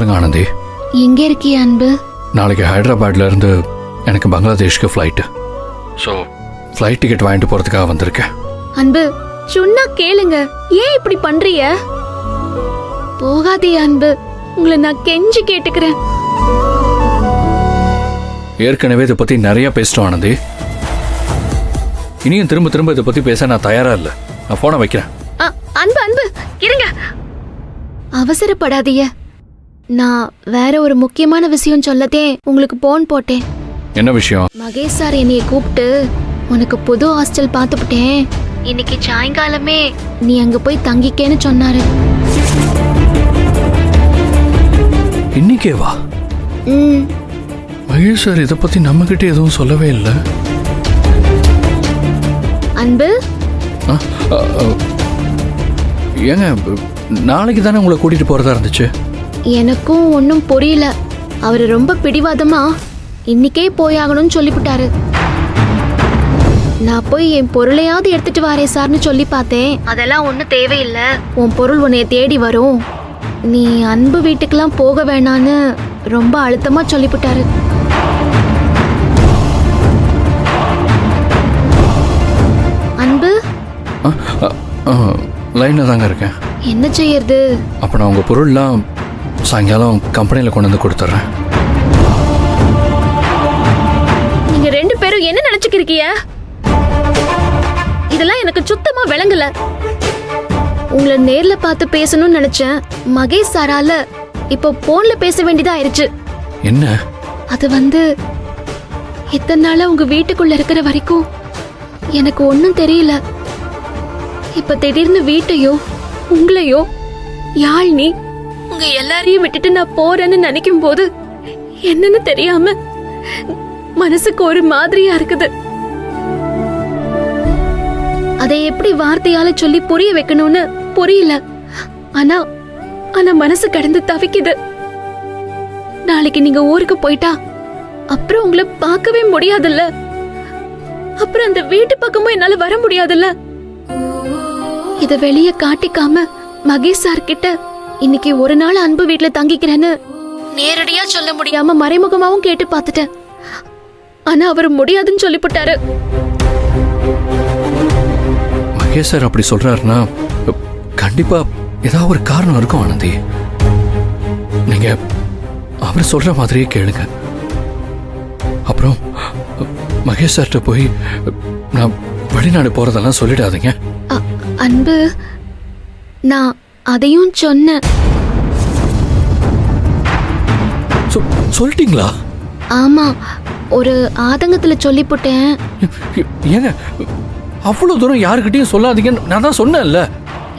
சொல்லுங்க ஆனந்தி. எங்க இருக்கிய அன்பு? நாளைக்கு ஹைதராபாத்ல இருந்து எனக்கு பங்களாதேஷ்க்கு ஃப்ளைட்டு. ஸோ ஃப்ளைட் டிக்கெட் வாங்கிட்டு போறதுக்காக வந்திருக்கேன். அன்பு சொன்னா கேளுங்க, ஏன் இப்படி பண்றீங்க? போகாதே அன்பு, உங்களை நான் கெஞ்சி கேட்டுக்கிறேன். ஏற்கனவே இதை பத்தி நிறைய பேசிட்டோம் ஆனந்தி. இனியும் திரும்ப திரும்ப இதை பத்தி பேச நான் தயாரா இல்லை. நான் போனை வைக்கிறேன். அன்பு அன்பு இருங்க, அவசரப்படாதீங்க. நான் வேற ஒரு முக்கியமான விஷயம் சொல்லதே உங்களுக்கு போன் போட்டேன். என்ன விஷயம்? மகேஷ் சார் என்னைய கூப்பிட்டு உனக்கு புது ஹாஸ்டல் பார்த்துட்டேன், இன்னைக்கு சாயங்காலமே நீ அங்க போய் தங்கிக்கேன்னு சொன்னாரு. இன்னைக்கே வா? மகேஷ் சார் இதை பத்தி நம்ம கிட்ட எதுவும் சொல்லவே இல்லை. அன்பு ஏங்க, நாளைக்கு தானே உங்களை கூட்டிட்டு போறதா இருந்துச்சு. எனக்கும் ஒன்னும் புரியல. அவரு ரொம்ப பிடிவாதமா இன்னைக்கே போயாகணும்னு சொல்லிவிட்டாரு. நான் போய் என் பொருளையாவது எடுத்துட்டு வரேன் சார்னு சொல்லி பார்த்தேன். அதெல்லாம் ஒன்றும் தேவையில்லை, உன் பொருள் உன்னைய தேடி வரும், நீ அன்பு வீட்டுக்கெல்லாம் போக வேணான்னு ரொம்ப அழுத்தமா சொல்லிவிட்டாரு. அன்பு லைன்ல தாங்க இருக்கேன். என்ன செய்யறது? அப்ப நான் உங்க பொருள்லாம் சாயங்காலம் கம்பெனியில் கொண்டு வந்து கொடுத்துட்றேன். நீங்க ரெண்டு பேரும் என்ன நினைச்சுக்கிறீங்க? இதெல்லாம் எனக்கு சுத்தமா விளங்கல. உங்களை நேர்ல பார்த்து பேசணும்னு நினைச்சேன். மகேஷ் சாரால இப்போ போன்ல பேச வேண்டியதா ஆயிருச்சு. என்ன? அது இத்தனை நாளா உங்க வீட்டுக்குள்ள இருக்கிற வரைக்கும் எனக்கு ஒன்னும் தெரியல. இப்ப திடீர்னு வீட்டையோ உங்களையோ யாழ்னி உங்க எல்லாரையும் விட்டுட்டு நான் போறேன்னு நினைக்கும் போது என்னன்னு தெரியாம மனசுக்கு ஒரு மாதிரியா இருக்குது. அதை எப்படி வார்த்தையால சொல்லி புரிய வைக்கணும்னு புரியல. ஆனா ஆனா மனசு கடந்து தவிக்குது. நாளைக்கு நீங்க ஊருக்கு போயிட்டா அப்புறம் உங்களை பார்க்கவே முடியாதுல்ல. அப்புறம் அந்த வீட்டு பக்கமும் என்னால வர முடியாதுல்ல. இத வெளியே காட்டிக்காம மகேஷ் சார் கிட்ட இன்னைக்கு ஒரு நாள் அன்பு வீட்டுல தங்கிக்கிறேன்னு நேரடியா சொல்ல முடியாம மறைமுகமாவும் கேட்டு பார்த்துட்டேன். ஆனா அவர் முடியாதுன்னு சொல்லிவிட்டாரு. மகேஷ் சார் அப்படி சொல்றாருன்னா கண்டிப்பா ஏதாவது ஒரு காரணம் இருக்கும் ஆனந்தி. நீங்க அவர் சொல்ற மாதிரியே கேளுங்க. அப்புறம் மகேஷ் சார்கிட்ட போய் நான் வெளிநாடு போறதெல்லாம் சொல்லிடாதீங்க. அன்பு, நான் அதையும் சொன்னேன். சொல்லிட்டீங்களா? ஆமா, ஒரு ஆதங்கத்துல சொல்லிப்புட்டேன். ஏங்க, அவ்வளவு தூரம் யாருக்கிட்டையும் சொல்லாதீங்கன்னு நான் தான் சொன்னேன்ல.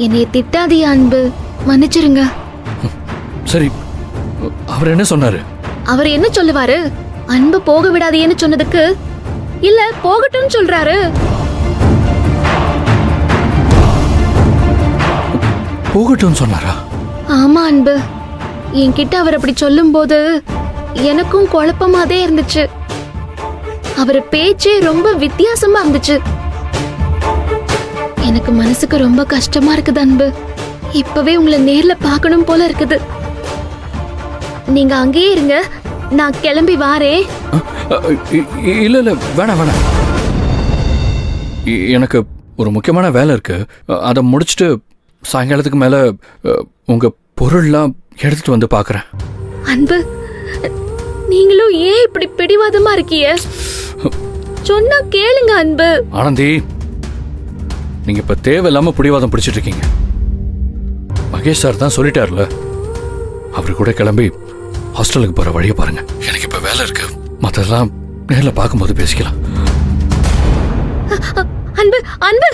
என்னைய திட்டாதீங்க அன்பு, மன்னிச்சிருங்க. சரி, அவர் என்ன சொன்னாரு? அவர் என்ன சொல்லுவாரு? அன்பு போக விடாதேன்னு சொன்னதுக்கு இல்ல போகட்டும் சொல்றாரு. போகட்டும் சொன்னாரா? ஆமா அன்பு, என்கிட்ட அவர் அப்படி சொல்லும் போது எனக்கும் குழப்பமாதே இருந்துச்சு. அவர் பேச்சே ரொம்ப வித்தியாசமா இருந்துச்சு. எனக்கு மனசுக்கு ரொம்ப கஷ்டமா இருக்குது அன்பு. இப்பவே உங்களை நேர்ல பார்க்கணும் போல இருக்குது. நீங்க அங்கேயே இருங்க, நான் கிளம்பி வாரேன். இல்ல இல்ல, வேணாம் வேணாம். எனக்கு ஒரு முக்கியமான வேலை இருக்கு. அதை முடிச்சுட்டு சாயங்காலத்துக்கு மேல உங்க பொருள்லாம் எடுத்துட்டு வந்து பாக்குறேன். அன்பு, நீங்களும் ஏன் இப்படி பிடிவாதமா இருக்கீங்க? சொன்னா கேளுங்க அன்பு. ஆனந்தி, நீங்க இப்ப தேவையில்லாம பிடிவாதம் பிடிச்சிட்டு இருக்கீங்க. மகேஷ் சார் தான் சொல்லிட்டார்ல, அவரு கூட கிளம்பி ஹாஸ்டலுக்கு போற வழியை பாருங்க. எனக்கு இப்ப வேலை இருக்கு, மத்ததெல்லாம் நேர்ல பார்க்கும்போது பேசிக்கலாம். அன்பு அன்பு